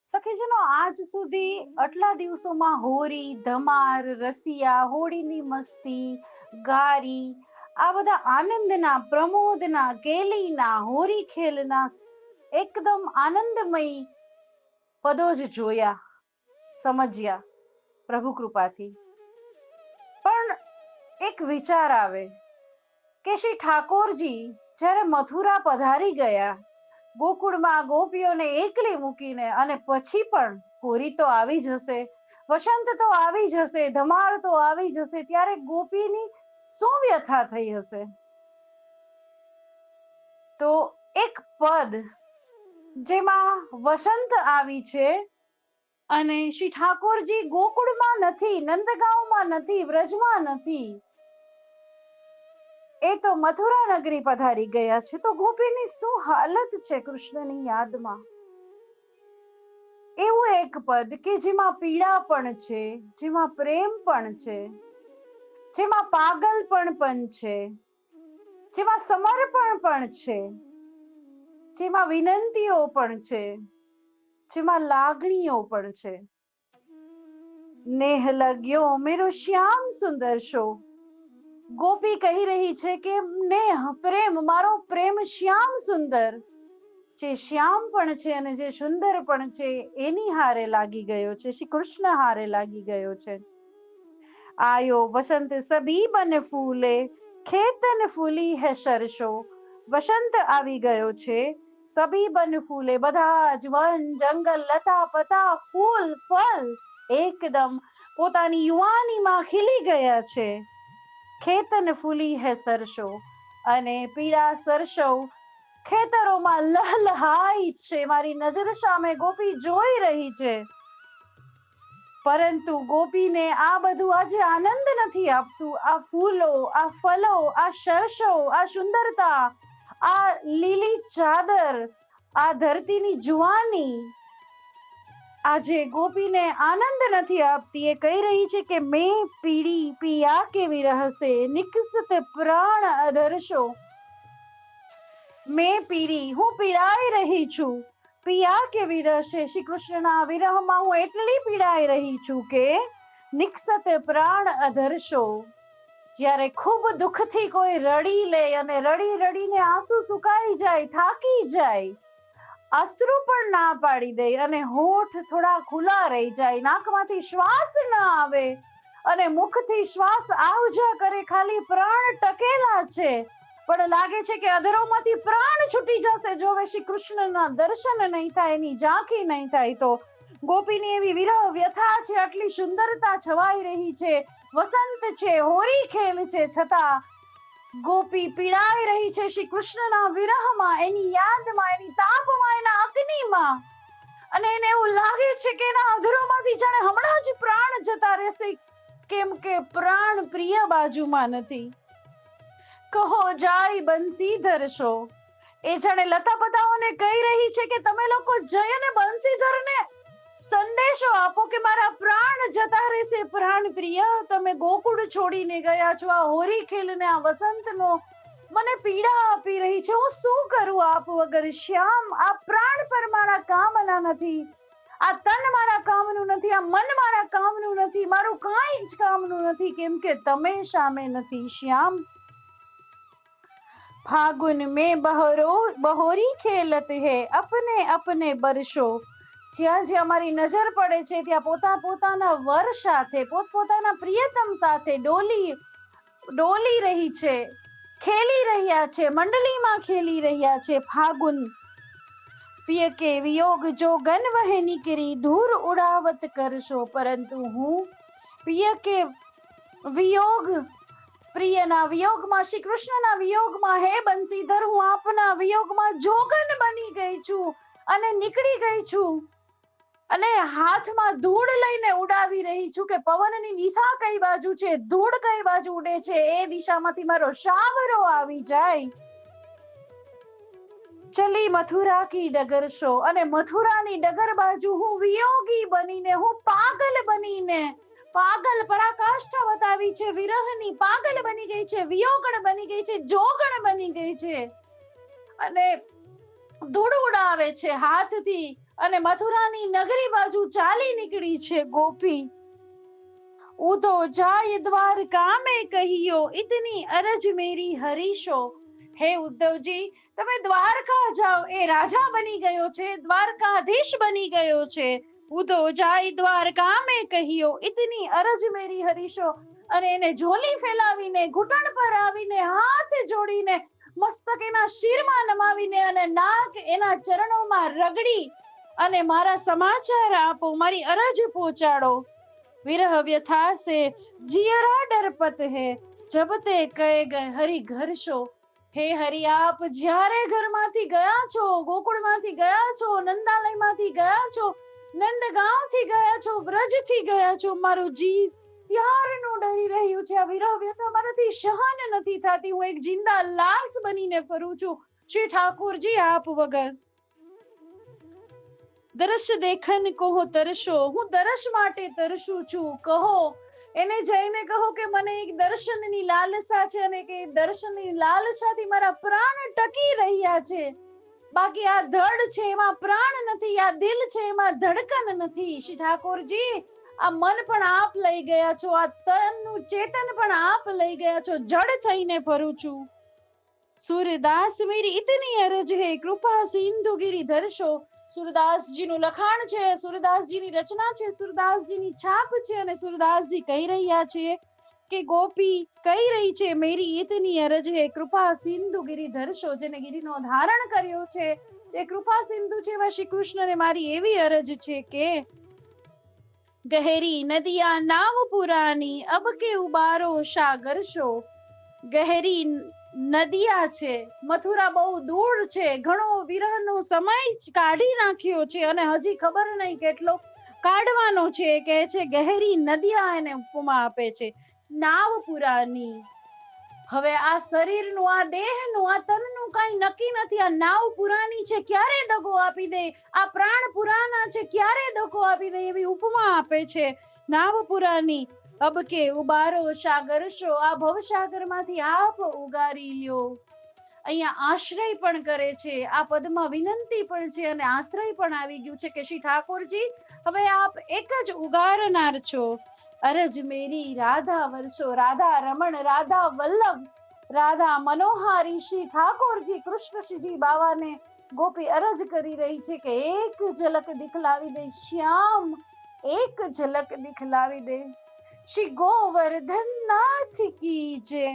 સખીજનો આજ સુધી આટલા દિવસોમાં હોરી, ધમાર, રસિયા, હોળીની મસ્તી, ગારી, આ બધા આનંદના, પ્રમોદના, કેલીના, હોરી ખેલના એકદમ આનંદમય પદો જ જોયા, સમજ્યા પ્રભુ કૃપાથી. પણ એક વિચાર આવે કે શ્રી ઠાકોરજી જ્યારે મથુરા પધારી ગયા, ગોકુળમાં ગોપીઓને એકલી મૂકીને, અને પછી પણ હોરી તો આવી જશે, વસંત તો આવી જશે, ધમાર તો આવી જશે, ત્યારે ગોપીની શું વ્યથા થઈ હશે? તો એક પદ જેમાં વસંત આવી છે અને શ્રી ઠાકોરજી ગોકુળમાં નથી, નંદગાંવમાં નથી, વ્રજમાં નથી, એ તો મથુરા નગરી પધારી ગયા છે. તો ગોપીની શું હાલત છે કૃષ્ણની યાદમાં? એવું એક પદ કે જેમાં પીડા પણ છે, જેમાં પ્રેમ પણ છે, જેમાં પાગલપણ પણ છે, જેમાં સમર્પણ પણ છે, જેમાં વિનંતીઓ પણ છે, જેમાં લાગણીઓ પણ છે. નેહ લગ્યો મેરો શ્યામ સુંદર શો. ગોપી કહી રહી છે કે નેહ, પ્રેમ, મારો પ્રેમ શ્યામ સુંદર, જે શ્યામ પણ છે અને જે સુંદર પણ છે, એની હારે લાગી ગયો છે, શ્રી કૃષ્ણ હારે લાગી ગયો છે. આયો વસંત સબી બન ફૂલે, ખેતન ફૂલી હે સરસો. વસંત આવી ગયો છે, સબી બન ફૂલે, બધા જ વન, જંગલ, લતા પતા, ફૂલ ફળ એકદમ પોતાની યુવાનીમાં ખીલી ગયા છે. ખેતન ફૂલી હે સરસો, અને પીળા સરસો ખેતરોમાં લહલહાય છે. મારી નજર સામે ગોપી જોઈ રહી છે, પરંતુ ગોપીને આ બધું આજે આનંદ નથી આપતું. આ ફૂલો, આ ફલો, આ સરસો, આ સુંદરતા, આ લીલી ચાદર, આ ધરતીની જુવાની આજે ગોપીને આનંદ નથી આપતી. એ કહી રહી છે કે મેં પીડી પિયા કેવી રહશે, નિકસત પ્રાણ અધરશો. મેં પીડી, હું પીડાઈ રહી છું, પિયા કેવી રહેશે, શ્રી કૃષ્ણના વિરહમાં હું એટલી પીડાઈ રહી છું કે નિકસત પ્રાણ અધરશો. જ્યારે ખૂબ દુઃખથી કોઈ રડી લે અને રડી રડીને આંસુ સુકાઈ જાય, થાકી જાય, અશ્રુ પણ ના પાડી દે અને હોઠ થોડા ખુલ્લા રહી જાય, નાકમાંથી શ્વાસ ના આવે અને મુખથી શ્વાસ આવજા કરે, ખાલી પ્રાણ ટકેલા છે પણ લાગે છે કે અધરોમાંથી પ્રાણ છૂટી જશે જો શ્રી કૃષ્ણના દર્શન નહીં થાય, એની ઝાંખી નહીં થાય તો. ગોપીની એવી વિરહ વ્યથા છે, આટલી સુંદરતા છવાઈ રહી છે, વસંત છે, હોરી ખેલ છે, છતાં ગોપી પીડાઈ રહી છે શ્રી કૃષ્ણના વિરહમાં, એની યાદમાં, એની તાપમાં, એના અગ્નિમાં. અને એને એવું લાગે છે કે એના અધરોમાંથી જાણે હમણાં જ પ્રાણ જતા રહેશે, કેમ કે પ્રાણ પ્રિય બાજુમાં નથી. કહો જાય બંસીધર શો. એ જાણે લતા પતાઓને કહી રહી છે કે તમે લોકો જય અને બંસીધરને સંદેશો આપો કે મારા પ્રાણ જતા રહેશે. પ્રાણ પ્રિય, તમે ગોકુળ છોડીને ગયા છો, આ હોરી ખેલને, આ વસંતનો મને પીડા આપી રહી છે, હું શું કરું આપ વગર? શ્યામ, આ પ્રાણ પર મારા કામના નથી, આ તન મારા કામનું નથી, આ મન મારા કામનું નથી, મારું કાંઈ જ કામનું નથી, કેમ કે તમે સામે નથી. શ્યામ, फागुन में बहोरी खेलत है अपने अपने बरसो. જ્યાં જ્યાં અમારી નજર પડે છે ત્યાં પોતાના વર સાથે, પોતપોતાના પ્રિયતમ સાથે ડોલી રહી છે, ખેલી રહ્યા છે, મંડલીમાં ખેલી રહ્યા છે. ફાગુન પિય કે વિયોગ જો ગન વહે નીકળી, ધૂર ઉડાવત કરશો. પરંતુ હું પિય કે વિયોગ, પ્રિયના વિયોગમાં, શ્રી કૃષ્ણના વિયોગમાં, હે બંસીધર, હું આપના વિયોગમાં જોગન બની ગઈ છું અને નીકળી ગઈ છું, અને હાથમાં ધૂળ લઈને ઉડાવી રહી છું કે પવનની દિશા કઈ બાજુ છે, ધૂળ કઈ બાજુ ઉડે છે, એ દિશામાંથી મારો શાવરો આવી જાય. ચલી મથુરા કી ડગર શો. અને મથુરાની ડગર બાજુ હું વિયોગી બનીને, હું પાગલ બનીને, પાગલ પરાકાષ્ઠા બતાવી છે વિરહની, પાગલ બની ગઈ છે, વિયોગણ બની ગઈ છે, જોગણ બની ગઈ છે, અને ધૂળ ઉડાવે છે હાથથી, અને મથુરાની નગરી બાજુ ચાલી નીકળી છે ગોપી. ઉધો જાય દ્વારકા મેં કહિયો, ઇતની અરજ મેરી હરીશો. હે ઉદ્ધવજી, તમે દ્વારકા જાઓ. એ રાજા બની ગયો છે, દ્વારકાધીશ બની ગયો છે. ઉધો જાય દ્વારકા મેં કહિયો, ઇતની અરજ મેરી હરીશો. અને એને ઝોલી ફેલાવીને, ઘૂંટણ પર આવીને, હાથ જોડીને, મસ્તક એના શિરમાં નમાવીને અને નાક એના ચરણોમાં રગડી અને મારા સમાચાર આપો, મારી અરજ પહોંચાડો. વિરહ વ્યથા સે જીયરા ડરપત હે, જબ તે કહે ગए હરિ ઘર શો. હે હરિ, આપ જ્યારે ઘરમાંથી ગયા છો, ગોકુળમાંથી ગયા છો, નંદાલયમાંથી ગયા છો, નંદગાંવથી ગયા છો, વ્રજથી ગયા છો, મારું જી ત્યારનું ડરી રહ્યું છે. આ વિરહ વ્યથા મારાથી સહન નથી થતી. હું એક જિંદા લાશ બનીને ફરું છું. શ્રી ઠાકોરજી, આપ વગર દર્શ દેખન કહો તરશો. હું દર્શ માટે તરશું છું. કહો, એને જઈને કહો કે મને એક દર્શનની લાલસા છે અને કે દર્શનની લાલસાથી મારા પ્રાણ ટકી રહ્યા છે. બાકી આ ધડ છે એમાં પ્રાણ નથી, આ દિલ છે એમાં ધડકન નથી. શ્રી ઠાકોરજી, આ મન પણ આપ લઈ ગયા છો, આ તનનું ચેતન પણ આપ લઈ ગયા છો. જડ થઈને ફરું છું. સૂરદાસ મેરી ઇતની અરજ હે, કૃપા સિંધુ ગિરી ધરશો. સુરદાસજીનું લખાણ છે, સુરદાસજીની રચના છે, સુરદાસજીની છાપ છે. અને સુરદાસજી કહી રહ્યા છે કે ગોપી કહી રહી છે, મેરી ઇતની અરજ હે, કૃપા સિંધુ ગિરી ધરશો. જેને ગિરિનો ધારણ કર્યો છે, જે કૃપા સિંધુ છે એવા શ્રી કૃષ્ણને મારી એવી અરજ છે કે ગહેરી નદિયા નાવ પુરાની, અબ કે ઉબારો સાગર શો. ગહેરી નદિયા છે, મથુરા બહુ દૂર છે, ઘણો વિરહનો સમય કાઢી નાખ્યો છે અને હજી ખબર નહીં કેટલો કાઢવાનો છે. કે છે ગહેરી નદિયા, એને ઉપમા આપે છે. નાવ પુરાની, હવે આ શરીરનું, આ દેહનું, આ તનનું કઈ નક્કી નથી. આ નાવ પુરાની છે, ક્યારે દગો આપી દે. આ પ્રાણ પુરાના છે, ક્યારે દગો આપી દે, એવી ઉપમા આપે છે. નાવ પુરાની, અબ કે ઉબારો સાગર શો. આ ભવસાગર માંથી આપ ઉગારી લ્યો. અહીંયા આશ્રય પણ કરે છે, આ પદમાં વિનંતી પણ છે અને આશ્રય પણ આવી ગયું છે કે શ્રી ઠાકોરજી, હવે આપ એક જ ઉગારનાર છો. અરજ મેરી રાધા વર્ષો. રાધા રમણ, રાધા વલ્લભ, રાધા મનોહારી શ્રી ઠાકોરજી કૃષ્ણજી બાવાને ગોપી અરજ કરી રહી છે કે એક ઝલક દિખલાવી દે શ્યામ, એક ઝલક દિખલાવી દે. શ્રી ગોવર્ધન નાથ કી જય.